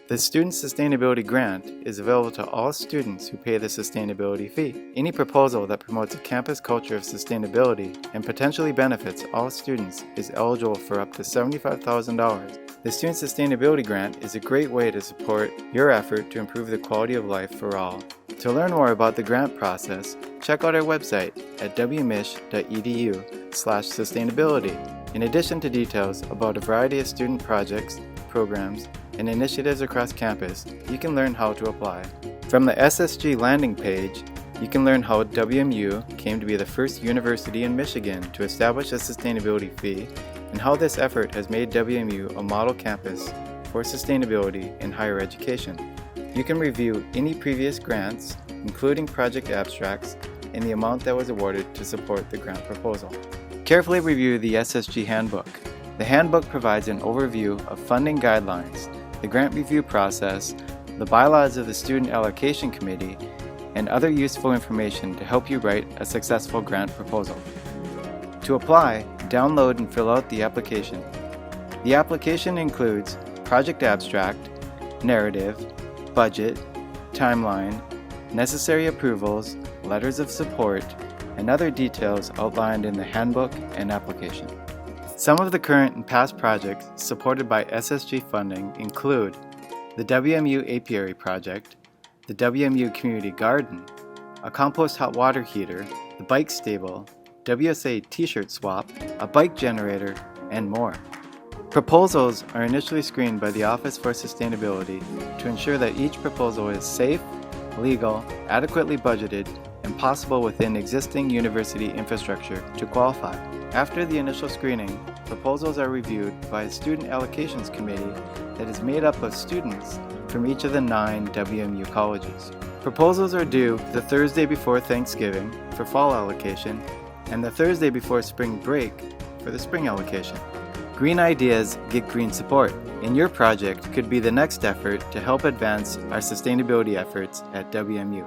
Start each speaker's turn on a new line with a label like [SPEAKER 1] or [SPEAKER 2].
[SPEAKER 1] The Student Sustainability Grant is available to all students who pay the sustainability fee. Any proposal that promotes a campus culture of sustainability and potentially benefits all students is eligible for up to $75,000. The Student Sustainability Grant is a great way to support your effort to improve the quality of life for all. To learn more about the grant process, check out our website at wmich.edu/sustainability. In addition to details about a variety of student projects, programs, and initiatives across campus, you can learn how to apply. From the SSG landing page, you can learn how WMU came to be the first university in Michigan to establish a sustainability fee and how this effort has made WMU a model campus for sustainability in higher education. You can review any previous grants, including project abstracts, and the amount that was awarded to support the grant proposal. Carefully review the SSG Handbook. The handbook provides an overview of funding guidelines, the grant review process, the bylaws of the Student Allocation Committee, and other useful information to help you write a successful grant proposal. To apply, download and fill out the application. The application includes project abstract, narrative, budget, timeline, necessary approvals, letters of support, and other details outlined in the handbook and application. Some of the current and past projects supported by SSG funding include the WMU Apiary Project, the WMU Community Garden, a compost hot water heater, the bike stable, WSA t-shirt swap, a bike generator, and more. Proposals are initially screened by the Office for Sustainability to ensure that each proposal is safe, legal, adequately budgeted, and possible within existing university infrastructure to qualify. After the initial screening, proposals are reviewed by a Student Allocations Committee that is made up of students from each of the 9 WMU colleges. Proposals are due the Thursday before Thanksgiving for fall allocation and the Thursday before spring break for the spring allocation. Green ideas get green support, and your project could be the next effort to help advance our sustainability efforts at WMU.